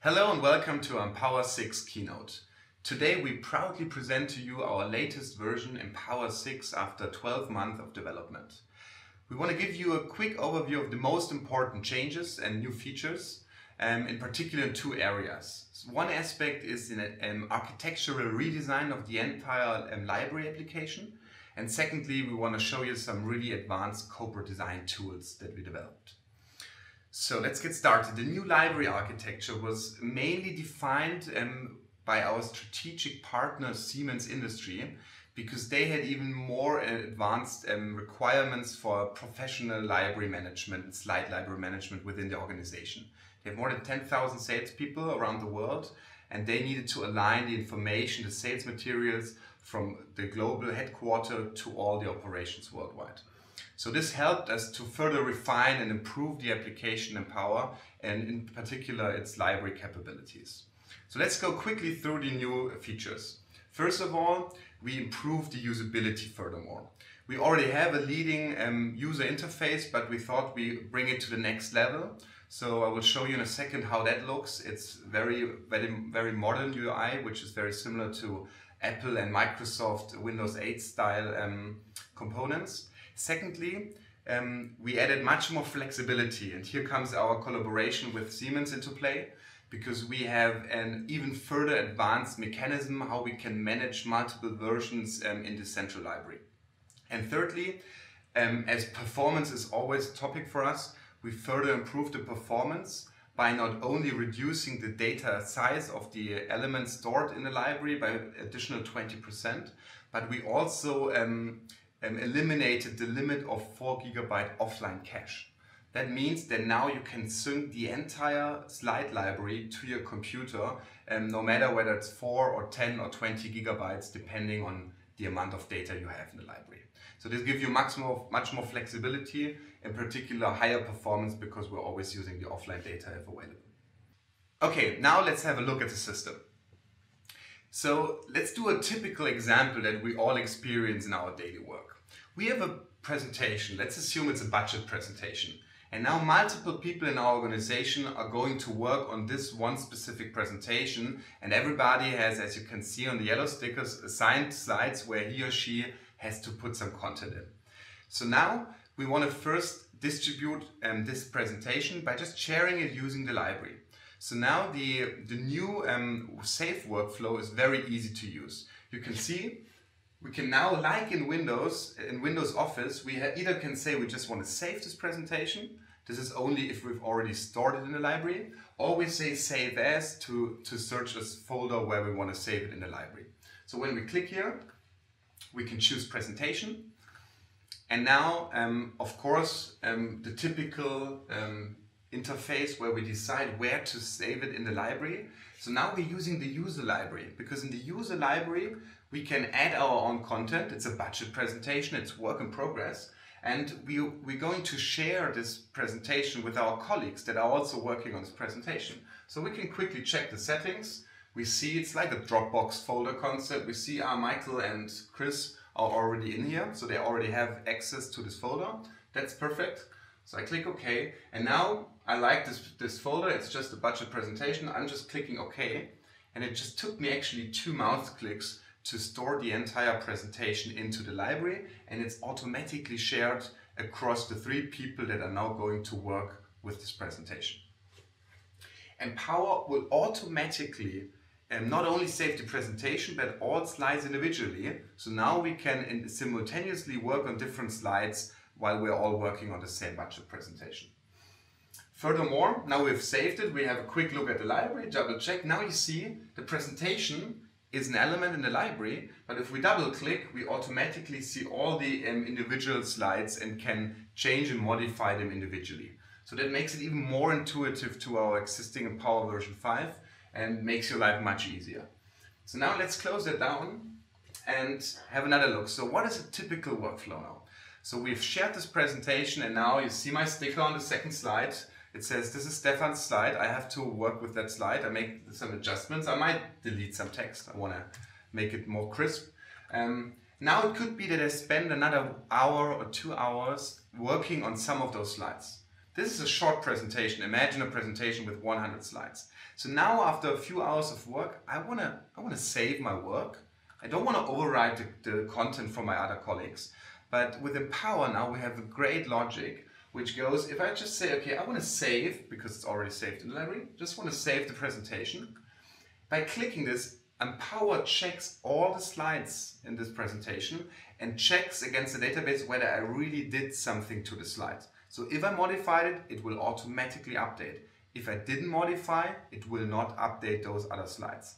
Hello and welcome to Empower 6 Keynote. Today we proudly present to you our latest version, Empower 6, after 12 months of development. We want to give you a quick overview of the most important changes and new features, in particular in two areas. One aspect is an architectural redesign of the entire library application, and secondly we want to show you some really advanced corporate design tools that we developed. So let's get started. The new library architecture was mainly defined by our strategic partner Siemens Industry, because they had even more advanced requirements for professional library management, slide library management within the organization. They have more than 10,000 salespeople around the world, and they needed to align the information, the sales materials from the global headquarters to all the operations worldwide. So this helped us to further refine and improve the application Empower, and in particular its library capabilities. So let's go quickly through the new features. First of all, we improved the usability furthermore. We already have a leading user interface, but we thought we bring it to the next level. So I will show you in a second how that looks. It's very modern UI, which is very similar to Apple and Microsoft Windows 8 style components. Secondly, we added much more flexibility, and here comes our collaboration with Siemens into play, because we have an even further advanced mechanism how we can manage multiple versions in the central library. And thirdly, as performance is always a topic for us, we further improved the performance by not only reducing the data size of the elements stored in the library by additional 20%, but we also eliminated the limit of 4 GB offline cache. That means that now you can sync the entire slide library to your computer, no matter whether it's 4 or 10 or 20 GB, depending on the amount of data you have in the library. So this gives you much more flexibility, in particular higher performance, because we're always using the offline data if available. Okay, now let's have a look at the system. So let's do a typical example that we all experience in our daily work. We have a presentation, let's assume it's a budget presentation, and now multiple people in our organization are going to work on this one specific presentation, and everybody has, as you can see on the yellow stickers, assigned slides where he or she has to put some content in. So now we want to first distribute this presentation by just sharing it using the library. So now the new save workflow is very easy to use. You can see we can now, like in Windows Office, we either can say we just want to save this presentation. This is only if we've already stored it in the library, or we say save as to search this folder where we want to save it in the library. So when we click here, we can choose presentation. And now, of course, the typical interface where we decide where to save it in the library. So now we're using the user library, because in the user library we can add our own content. It's a budget presentation, it's work in progress, and we're going to share this presentation with our colleagues that are also working on this presentation. So we can quickly check the settings. We see it's like a Dropbox folder concept. We see Michael and Chris are already in here, so they already have access to this folder. That's perfect. So I click OK, and now I like this folder. It's just a budget presentation. I'm just clicking OK, and it just took me actually 2 mouse clicks to store the entire presentation into the library, and it's automatically shared across the 3 people that are now going to work with this presentation. Empower will automatically not only save the presentation, but all slides individually. So now we can simultaneously work on different slides while we're all working on the same budget presentation. Furthermore, now we've saved it, we have a quick look at the library, double check. Now you see the presentation is an element in the library, but if we double click, we automatically see all the individual slides and can change and modify them individually. So that makes it even more intuitive to our existing Empower version 5 and makes your life much easier. So now let's close that down and have another look. So what is a typical workflow now? So we've shared this presentation, and now you see my sticker on the second slide. It says this is Stefan's slide. I have to work with that slide. I make some adjustments. I might delete some text. I want to make it more crisp. Now it could be that I spend another hour or 2 hours working on some of those slides. This is a short presentation. Imagine a presentation with 100 slides. So now after a few hours of work, I wanna save my work. I don't want to overwrite the content from my other colleagues. But with Empower now we have a great logic which goes, if I just say, okay, I want to save, because it's already saved in the library, just want to save the presentation. By clicking this, Empower checks all the slides in this presentation and checks against the database whether I really did something to the slides. So if I modified it, it will automatically update. If I didn't modify, it will not update those other slides.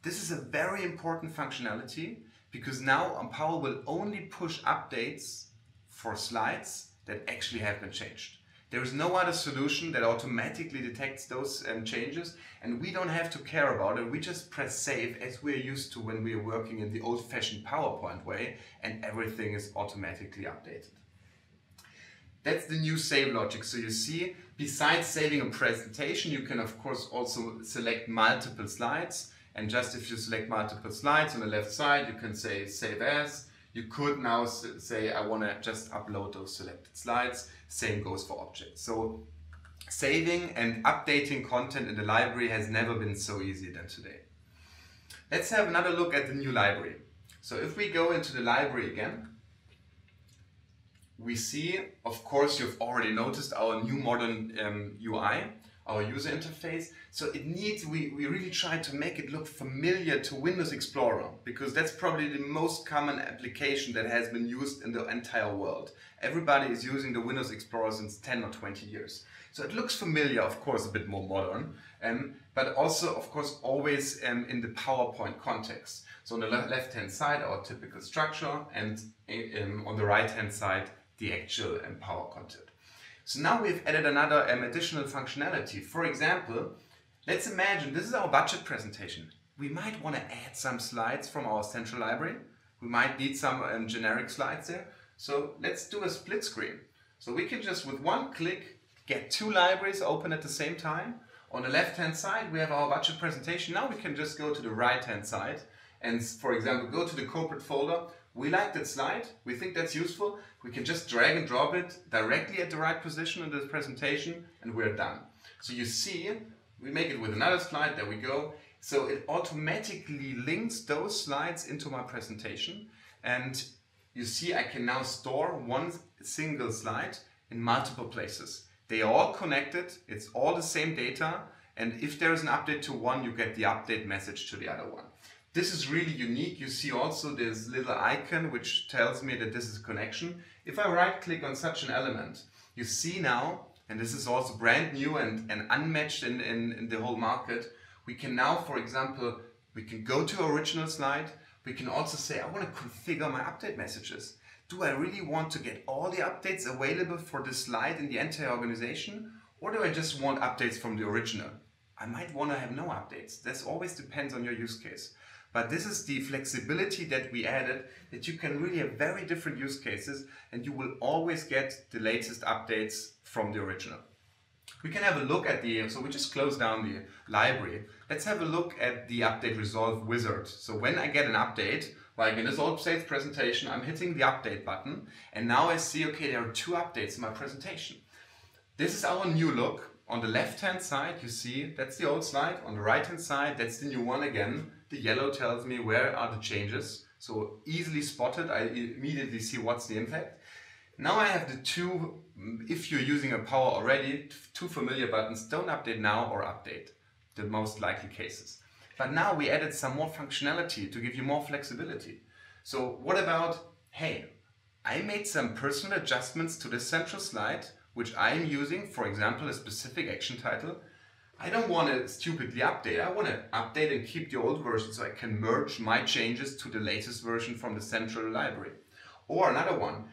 This is a very important functionality because now Empower will only push updates for slides that actually have been changed. There is no other solution that automatically detects those changes, and we don't have to care about it. We just press save as we're used to when we are working in the old-fashioned PowerPoint way, and everything is automatically updated. That's the new save logic. So you see, besides saving a presentation, you can of course also select multiple slides. And just if you select multiple slides on the left side, you can say save as. You could now say, I want to just upload those selected slides. Same goes for objects. So saving and updating content in the library has never been so easy than today. Let's have another look at the new library. So if we go into the library again, we see, of course, you've already noticed our new modern UI, our user interface. So it needs, we really try to make it look familiar to Windows Explorer, because that's probably the most common application that has been used in the entire world. Everybody is using the Windows Explorer since 10 or 20 years. So it looks familiar, of course, a bit more modern, but also, of course, always in the PowerPoint context. So on the left-hand side, our typical structure, and on the right-hand side, the actual Empower content. So now we've added another additional functionality. For example, let's imagine this is our budget presentation. We might want to add some slides from our central library. We might need some generic slides there. So let's do a split screen. So we can just with one click get two libraries open at the same time. On the left-hand side, we have our budget presentation. Now we can just go to the right-hand side and, for example, go to the corporate folder. We like that slide, we think that's useful. We can just drag and drop it directly at the right position in the presentation and we're done. So you see, we make it with another slide, there we go. So it automatically links those slides into my presentation, and you see I can now store one single slide in multiple places. They are all connected, it's all the same data, and if there is an update to one, you get the update message to the other one. This is really unique. You see also this little icon which tells me that this is a connection. If I right click on such an element, you see now, and this is also brand new and unmatched in the whole market, we can now, for example, we can go to original slide. We can also say, I want to configure my update messages. Do I really want to get all the updates available for this slide in the entire organization? Or do I just want updates from the original? I might want to have no updates. This always depends on your use case. But this is the flexibility that we added, that you can really have very different use cases and you will always get the latest updates from the original. We can have a look at so we just closed down the library. Let's have a look at the update resolve wizard. So when I get an update, like in this old sales presentation, I'm hitting the update button and now I see, okay, there are two updates in my presentation. This is our new look. On the left-hand side, you see, that's the old slide. On the right-hand side, that's the new one again. The yellow tells me where are the changes. So easily spotted, I immediately see what's the impact. Now I have the two, if you're using Empower already, two familiar buttons, don't update now or update, the most likely cases. But now we added some more functionality to give you more flexibility. So what about, hey, I made some personal adjustments to the central slide, which I'm using, for example, a specific action title. I don't want to stupidly update. I want to update and keep the old version so I can merge my changes to the latest version from the central library. Or another one,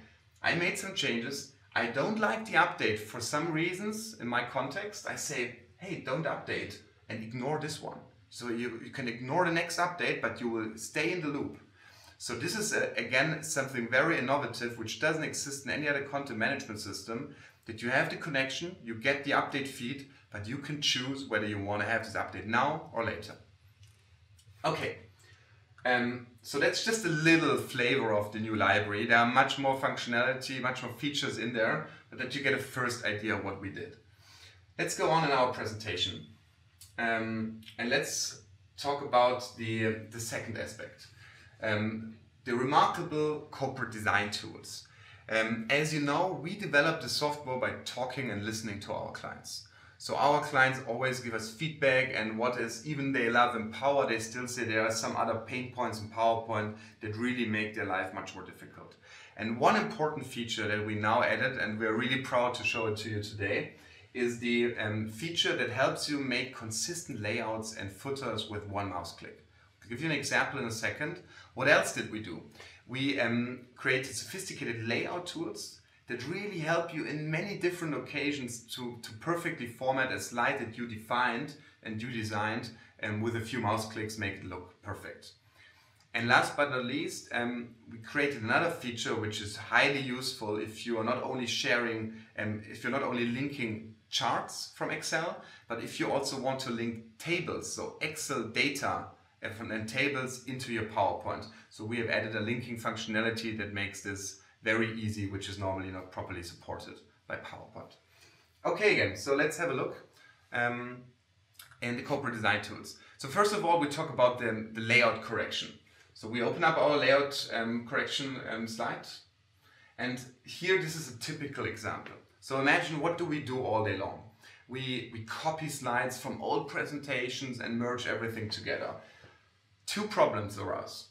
I made some changes. I don't like the update for some reasons in my context. I say, hey, don't update and ignore this one. So you can ignore the next update, but you will stay in the loop. So this is, again, something very innovative, which doesn't exist in any other content management system, that you have the connection, you get the update feed, but you can choose whether you want to have this update now or later. Okay, so that's just a little flavor of the new library. There are much more functionality, much more features in there, but that you get a first idea of what we did. Let's go on in our presentation, and let's talk about the second aspect, the remarkable corporate design tools. As you know, we develop the software by talking and listening to our clients. So our clients always give us feedback, and what is, even they love Empower, they still say there are some other pain points in PowerPoint that really make their life much more difficult. And one important feature that we now added, and we're really proud to show it to you today, is the feature that helps you make consistent layouts and footers with one mouse click. I'll give you an example in a second. What else did we do? We created sophisticated layout tools that really help you in many different occasions to perfectly format a slide that you defined and you designed, and with a few mouse clicks make it look perfect. And last but not least, we created another feature which is highly useful if you are not only sharing, if you're not only linking charts from Excel, but if you also want to link tables, so Excel data and tables into your PowerPoint. So we have added a linking functionality that makes this very easy, which is normally not properly supported by PowerPoint. Okay, again, so let's have a look in the corporate design tools. So first of all, we talk about the layout correction. So we open up our layout correction slide, and here this is a typical example. So imagine, what do we do all day long? We copy slides from old presentations and merge everything together. Two problems arise.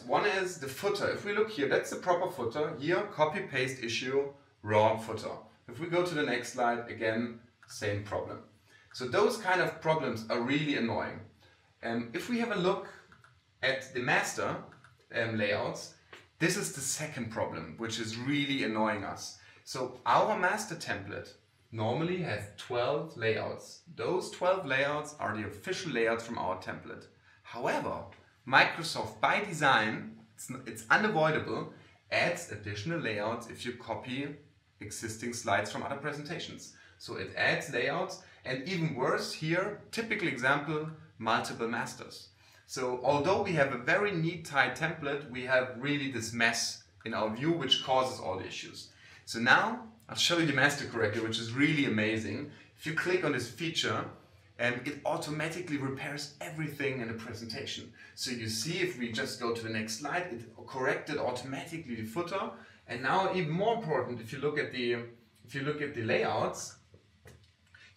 One is the footer. If we look here, that's the proper footer. Here, copy paste issue, wrong footer. If we go to the next slide, again, same problem. So those kind of problems are really annoying. If we have a look at the master layouts, this is the second problem, which is really annoying us. So our master template normally has 12 layouts. Those 12 layouts are the official layouts from our template. However, Microsoft, by design, it's unavoidable, adds additional layouts if you copy existing slides from other presentations. So it adds layouts, and even worse here, typical example, multiple masters. So although we have a very neat, tight template, we have really this mess in our view, which causes all the issues. So now I'll show you the master corrector, which is really amazing. If you click on this feature, it automatically repairs everything in the presentation. So you see, if we just go to the next slide, it corrected automatically the footer. And now, even more important, if you look at the layouts,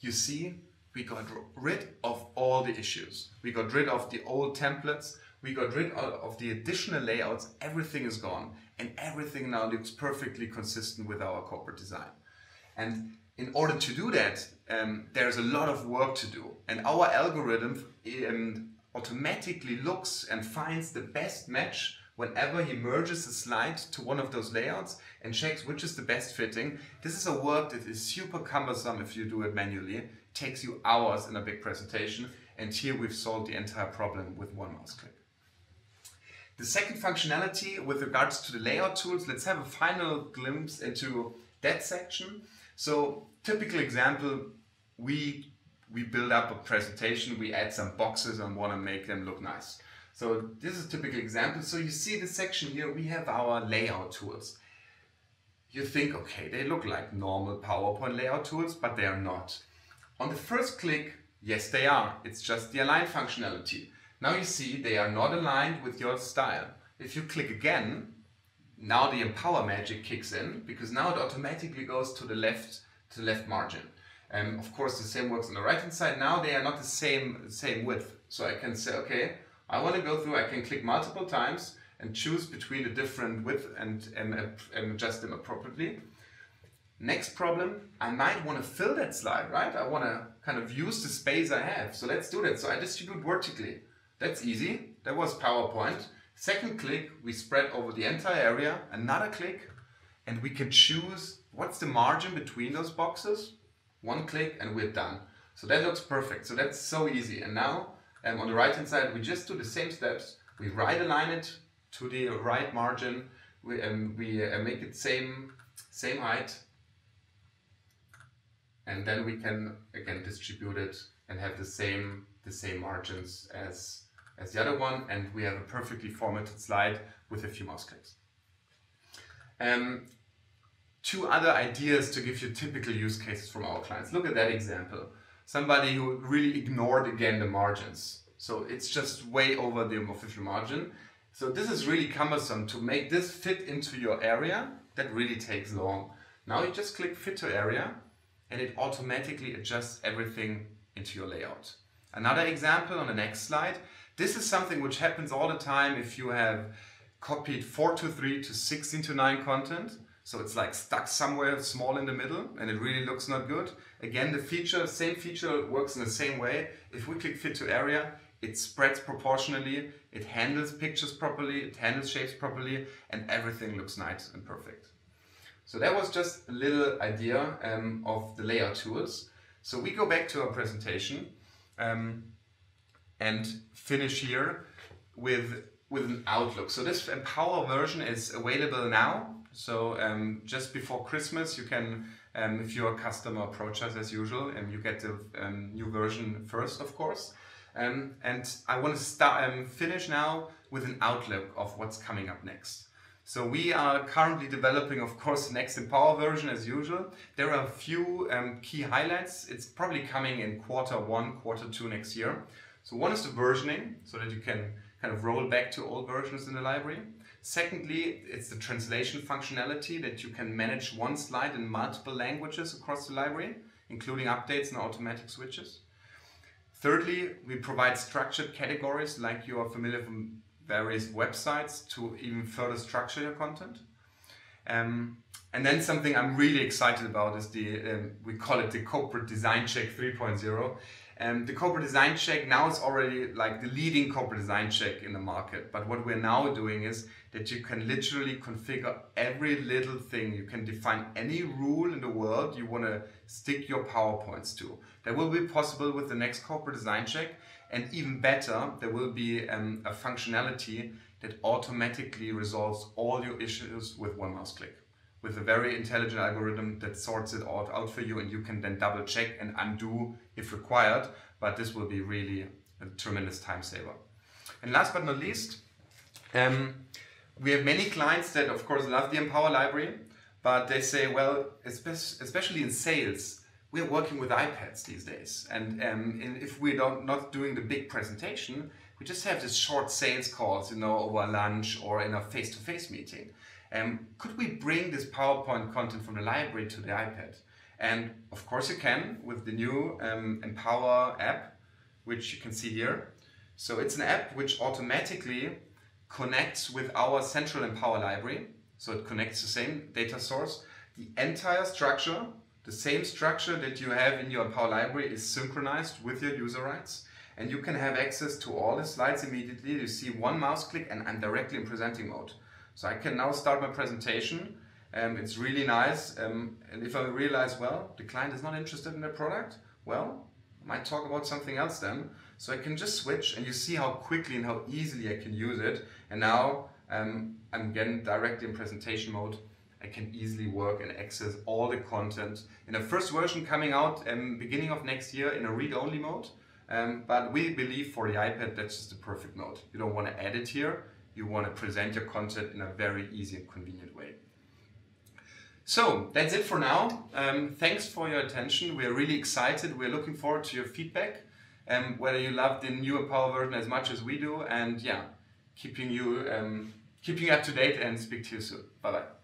you see we got rid of all the issues. We got rid of the old templates. We got rid of the additional layouts. Everything is gone, and everything now looks perfectly consistent with our corporate design. And in order to do that, there's a lot of work to do, and our algorithm automatically looks and finds the best match whenever he merges a slide to one of those layouts and checks which is the best fitting. This is a work that is super cumbersome if you do it manually. It takes you hours in a big presentation, and here we've solved the entire problem with one mouse click. The second functionality with regards to the layout tools, let's have a final glimpse into that section. So, typical example, we build up a presentation, we add some boxes and want to make them look nice. So this is a typical example. So you see the section here, we have our layout tools. You think, okay, they look like normal PowerPoint layout tools, but they are not. On the first click, yes they are. It's just the align functionality. Now you see they are not aligned with your style. If you click again, now the Empower magic kicks in, because now it automatically goes to the left margin. Of course, the same works on the right hand side. Now they are not the same width. So I can say, okay, I want to go through, I can click multiple times and choose between the different width and adjust them appropriately. Next problem, I might want to fill that slide, right? I want to kind of use the space I have. So let's do that. So I distribute vertically. That's easy. That was PowerPoint. Second click, we spread over the entire area. Another click, and we can choose what's the margin between those boxes. One click and we're done. So that looks perfect. So that's so easy. And now on the right hand side, we just do the same steps. We right align it to the right margin. We make it same height. And then we can again distribute it and have the same margins as the other one, and we have a perfectly formatted slide with a few mouse clicks. two other ideas to give you typical use cases from our clients. Look at that example. Somebody who really ignored again the margins. So it's just way over the official margin. So this is really cumbersome. To make this fit into your area, that really takes long. Now you just click Fit to Area and it automatically adjusts everything into your layout. Another example on the next slide. This is something which happens all the time if you have copied 4:3 to 16:9 content. So it's like stuck somewhere small in the middle and it really looks not good. Again, the same feature works in the same way. If we click Fit to Area, it spreads proportionally, it handles pictures properly, it handles shapes properly, and everything looks nice and perfect. So that was just a little idea of the layout tools. So we go back to our presentation and finish here with an outlook. So this Empower version is available now. So just before Christmas, you can, if you're a customer, approach us as usual, and you get the new version first, of course. And I want to finish now with an outlook of what's coming up next. So we are currently developing, of course, the next Empower version as usual. There are a few key highlights. It's probably coming in Q1, Q2 next year. So one is the versioning, so that you can kind of roll back to old versions in the library. Secondly, it's the translation functionality, that you can manage one slide in multiple languages across the library, including updates and automatic switches. Thirdly, we provide structured categories like you are familiar from various websites to even further structure your content. And then something I'm really excited about is we call it the Corporate Design Check 3.0. The Corporate Design Check now is already like the leading corporate design check in the market. But what we're now doing is that you can literally configure every little thing. You can define any rule in the world you want to stick your PowerPoints to. That will be possible with the next Corporate Design Check. And even better, there will be a functionality that automatically resolves all your issues with one mouse click, with a very intelligent algorithm that sorts it all out for you, and you can then double check and undo if required. But this will be really a tremendous time saver. And last but not least, we have many clients that of course love the Empower library, but they say, well, especially in sales, we're working with iPads these days. And if we're not doing the big presentation, we just have these short sales calls, over lunch or in a face-to-face meeting. Could we bring this PowerPoint content from the library to the iPad? And of course you can with the new Empower app, which you can see here. So it's an app which automatically connects with our central Empower library. So it connects the same data source. The entire structure, the same structure that you have in your Empower library, is synchronized with your user rights. And you can have access to all the slides immediately. You see one mouse click and I'm directly in presenting mode. So I can now start my presentation. It's really nice. And if I realize, well, the client is not interested in the product, well, I might talk about something else then. So I can just switch, and you see how quickly and how easily I can use it. And now I'm again directly in presentation mode. I can easily work and access all the content. In the first version coming out beginning of next year in a read-only mode. But we believe for the iPad that's just the perfect mode. You don't want to edit here. You want to present your content in a very easy and convenient way. So that's it for now. Thanks for your attention. We're really excited. We're looking forward to your feedback. Whether you love the newer Power version as much as we do. And yeah, keeping you up to date, and speak to you soon. Bye-bye.